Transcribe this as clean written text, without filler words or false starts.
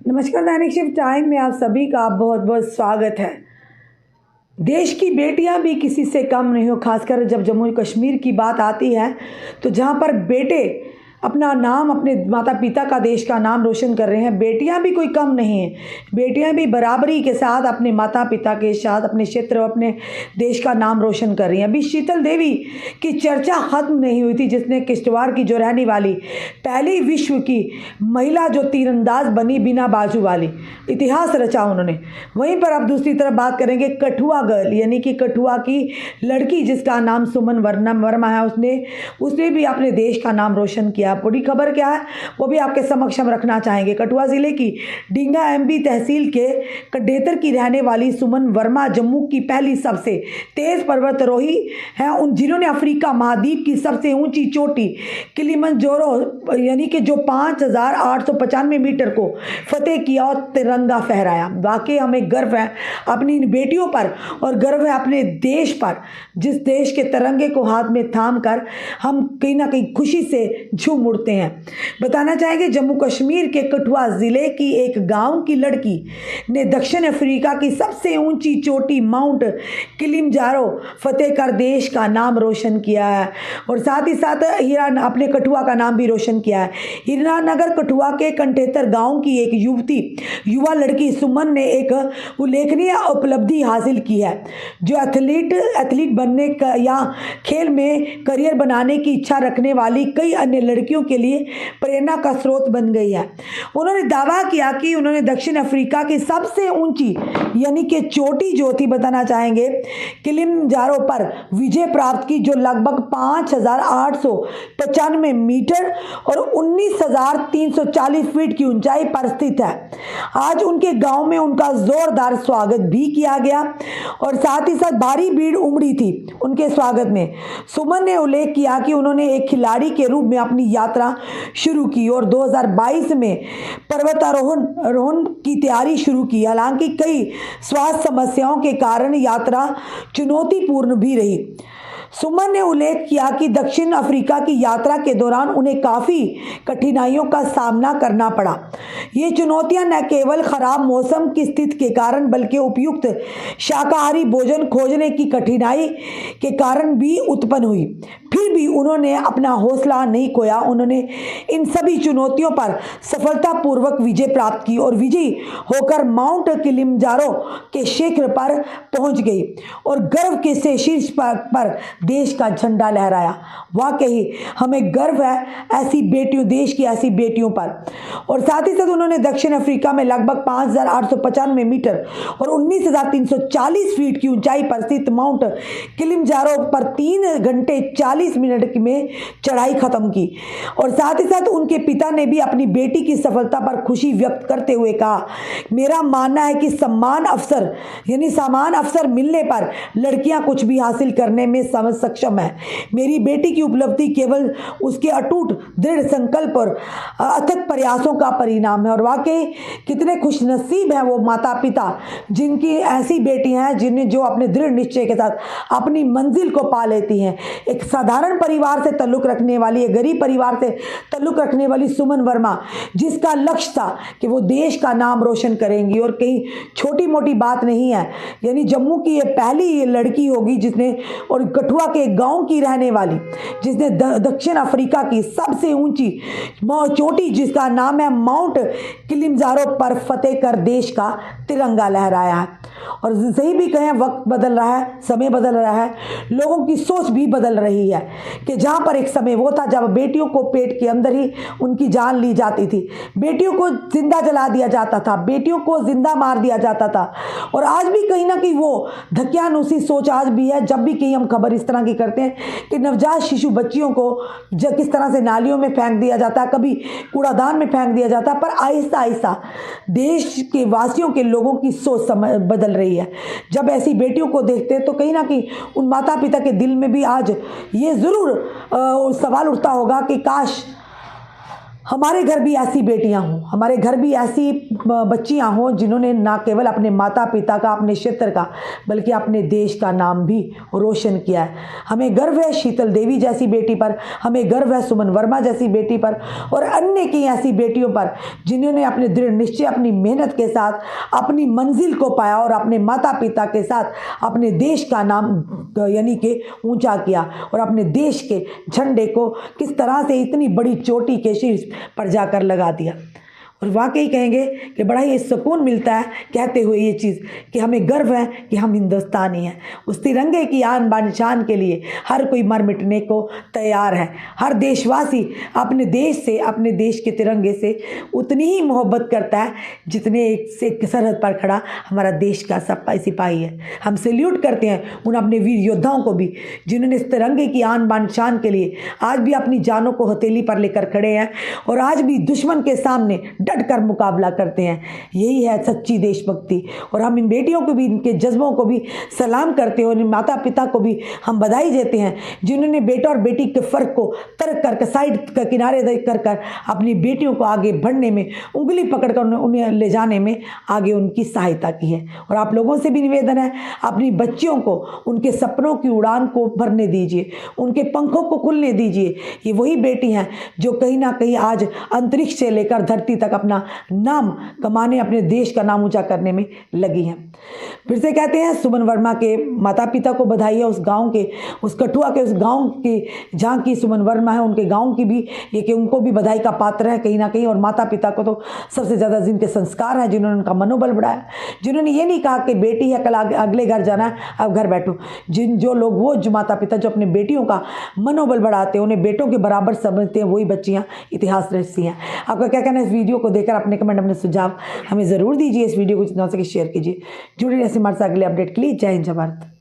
नमस्कार। दैनिक shift time में आप सभी का बहुत बहुत स्वागत है। देश की बेटियां भी किसी से कम नहीं हो, खासकर जब जम्मू कश्मीर की बात आती है तो जहां पर बेटे अपना नाम, अपने माता पिता का, देश का नाम रोशन कर रहे हैं, बेटियां भी कोई कम नहीं हैं। बेटियां भी बराबरी के साथ अपने माता पिता के साथ अपने क्षेत्र, अपने देश का नाम रोशन कर रही हैं। अभी शीतल देवी की चर्चा ख़त्म नहीं हुई थी, जिसने किश्तवाड़ की जो रहने वाली पहली विश्व की महिला जो तीरंदाज बनी, बिना बाजू वाली, इतिहास रचा उन्होंने। वहीं पर अब दूसरी तरफ बात करेंगे कठुआ गर्ल, यानी कि कठुआ की लड़की जिसका नाम सुमन वर्मा है। उसने भी अपने देश का नाम रोशन किया। बड़ी खबर क्या है वो भी आपके समक्ष हम रखना चाहेंगे। कठुआ जिले की डींगा एमबी तहसील के कडेतर की रहने वाली सुमन वर्मा जम्मू की पहली सबसे तेज पर्वतारोही हैं, जिन्होंने अफ्रीका महाद्वीप की सबसे ऊंची चोटी किलिमंजारो यानी कि जो 5,895 मीटर को फतेह किया और तिरंगा फहराया। वाकई हमें गर्व है अपनी इन बेटियों पर और गर्व है अपने देश पर, जिस देश के तिरंगे को हाथ में थाम कर हम कहीं ना कहीं खुशी से झूम उठते हैं। बताना चाहेंगे जम्मू कश्मीर के कठुआ जिले की एक गांव की लड़की ने दक्षिण अफ्रीका की सबसे ऊंची चोटी माउंट किलिमंजारो फतेह कर देश का नाम रोशन किया है और साथ ही साथ अपने कठुआ का नाम भी रोशन किया है। हीरानगर कठुआ के कंटेतर गांव की एक युवा लड़की सुमन ने एक उल्लेखनीय उपलब्धि हासिल की है, जो एथलीट बनने का या खेल में करियर बनाने की इच्छा रखने वाली कई अन्य लड़कियों के लिए प्रेरणा का स्रोत बन गई है। उन्होंने दावा किया कि उन्होंने दक्षिण अफ्रीका की सबसे ऊंची यानी कि चोटी जो थी, बताना चाहेंगे, किलिमंजारो पर विजय प्राप्त की, जो लगभग 5,895 मीटर और 19,340 फीट की ऊंचाई पर स्थित है। आज उनके गांव में उनका जोरदार स्वागत भी किया गया और साथ ही साथ भारी भीड़ उमड़ी थी उनके स्वागत में। सुमन ने उल्लेख किया कि उन्होंने एक खिलाड़ी के रूप में अपनी यात्रा शुरू की और 2022 में पर्वतारोहण की तैयारी शुरू की। हालांकि कई स्वास्थ्य समस्याओं के कारण यात्रा चुनौतीपूर्ण भी रही। सुमन ने उल्लेख किया कि दक्षिण अफ्रीका की यात्रा के दौरान उन्हें काफ़ी कठिनाइयों का सामना करना पड़ा। ये चुनौतियां न केवल खराब मौसम की स्थिति के कारण बल्कि उपयुक्त शाकाहारी भोजन खोजने की कठिनाई के कारण भी उत्पन्न हुई। फिर भी उन्होंने अपना हौसला नहीं खोया। उन्होंने इन सभी चुनौतियों पर सफलतापूर्वक विजय प्राप्त की और विजयी होकर माउंट किलिमंजारो के शिखर पर पहुंच गई और गर्व के से शीर्ष पर देश का झंडा लहराया। वाकई हमें गर्व है ऐसी बेटियों, देश की ऐसी बेटियों पर। और साथ ही साथ उन्होंने दक्षिण अफ्रीका में लगभग 5,895 मीटर और 19,340 फीट की ऊंचाई पर स्थित माउंट किलिमंजारो पर 3 घंटे 40 मिनट में चढ़ाई खत्म की। और साथ ही साथ उनके पिता ने भी अपनी बेटी की सफलता पर खुशी व्यक्त करते हुए कहा, मेरा मानना है कि समान अवसर मिलने पर लड़कियां कुछ भी हासिल करने में सक्षम है। मेरी बेटी की उपलब्धि केवल उसके अटूट दृढ़ संकल्प और अथक प्रयासों का परिणाम है। और वाकई कितने खुशनसीब हैं वो माता पिता जिनकी ऐसी बेटियां हैं जिन्हें जो अपने दृढ़ निश्चय के साथ अपनी मंजिल को पा लेती हैं। एक साधारण परिवार से ताल्लुक़ रखने वाली, एक गरीब परिवार से ताल्लुक़ रखने वाली सुमन वर्मा, जिसका लक्ष्य था कि वो देश का नाम रोशन करेंगी और कहीं छोटी मोटी बात नहीं है, यानी जम्मू की ये पहली लड़की होगी जिसने, और कठुआ के गांव की रहने वाली, जिसने दक्षिण अफ्रीका की सबसे ऊंची चोटी जिसका नाम है माउंट किलिमंजारो पर फतेह कर देश का तिरंगा लहराया है। और सही भी कहें, वक्त बदल रहा है, समय बदल रहा है, लोगों की सोच भी बदल रही है कि जहाँ पर एक समय वो था जब बेटियों को पेट के अंदर ही उनकी जान ली जाती थी, बेटियों को जिंदा जला दिया जाता था, बेटियों को जिंदा मार दिया जाता था। और आज भी कहीं ना कहीं वो धक्यानुसी सोच आज भी है। जब भी कहीं हम खबर इस तरह की करते हैं कि नवजात शिशु बच्चियों को किस तरह से नालियों में फेंक दिया जाता है, कभी कूड़ादान में फेंक दिया जाता है, पर आहिस्ता आहिस्ता देश के वासियों के लोगों की सोच बदल रही है। जब ऐसी बेटियों को देखते हैं तो कहीं ना कहीं उन माता पिता के दिल में भी आज ये ज़रूर सवाल उठता होगा कि काश हमारे घर भी ऐसी बेटियां हों, हमारे घर भी ऐसी बच्चियां हों जिन्होंने ना केवल अपने माता पिता का, अपने क्षेत्र का, बल्कि अपने देश का नाम भी रोशन किया है। हमें गर्व है शीतल देवी जैसी बेटी पर, हमें गर्व है सुमन वर्मा जैसी बेटी पर और अन्य की ऐसी बेटियों पर जिन्होंने अपने दृढ़ निश्चय, अपनी मेहनत के साथ अपनी मंजिल को पाया और अपने माता पिता के साथ अपने देश का नाम यानी कि ऊंचा किया और अपने देश के झंडे को किस तरह से इतनी बड़ी चोटी के शीर्ष पर जाकर लगा दिया। और वाकई कहेंगे कि बड़ा ही सुकून मिलता है कहते हुए ये चीज़ कि हमें गर्व है कि हम हिंदुस्तानी हैं। उस तिरंगे की आन बान शान के लिए हर कोई मर मिटने को तैयार है। हर देशवासी अपने देश से, अपने देश के तिरंगे से उतनी ही मोहब्बत करता है जितने एक सरहद पर खड़ा हमारा देश का सिपाही है। हम सैल्यूट करते हैं उन अपने वीर योद्धाओं को भी जिन्होंने इस तिरंगे की आन बान शान के लिए आज भी अपनी जानों को हथेली पर लेकर खड़े हैं और आज भी दुश्मन के सामने डट कर मुकाबला करते हैं। यही है सच्ची देशभक्ति। और हम इन बेटियों को भी, इनके जज्बों को भी सलाम करते हैं और इन माता पिता को भी हम बधाई देते हैं जिन्होंने बेटा और बेटी के फ़र्क को तर्क कर साइड का किनारे कर अपनी बेटियों को आगे बढ़ने में, उंगली पकड़कर उन्हें ले जाने में आगे उनकी सहायता की है। और आप लोगों से भी निवेदन है, अपनी बच्चियों को उनके सपनों की उड़ान को भरने दीजिए, उनके पंखों को खुलने दीजिए। ये वही बेटी हैं जो कहीं ना कहीं आज अंतरिक्ष से लेकर धरती तक अपना नाम कमाने, अपने देश का नाम ऊंचा करने में लगी हैं। फिर से कहते हैं सुमन वर्मा के माता पिता को बधाई है, उस गांव के, उस कठुआ के उस गांव की जहाँ की सुमन वर्मा है उनके गांव की भी ये कि उनको भी बधाई का पात्र है कहीं ना कहीं। और माता पिता को तो सबसे ज़्यादा जिनके संस्कार हैं, जिन्होंने उनका मनोबल बढ़ाया, जिन्होंने ये नहीं कहा कि बेटी है कल अगले घर जाना है अब घर बैठो। जो माता पिता जो अपने बेटियों का मनोबल बढ़ाते हैं, उन्हें बेटों के बराबर समझते हैं, वही बच्चियाँ इतिहास रचती हैं। आपका क्या कहना है इस वीडियो को देखकर? अपने कमेंट, अपने सुझाव हमें ज़रूर दीजिए। इस वीडियो को जितना हो सके शेयर कीजिए। जुड़े रहिए हमारे साथ अगले अपडेट के लिए। जय हिंद, जय भारत।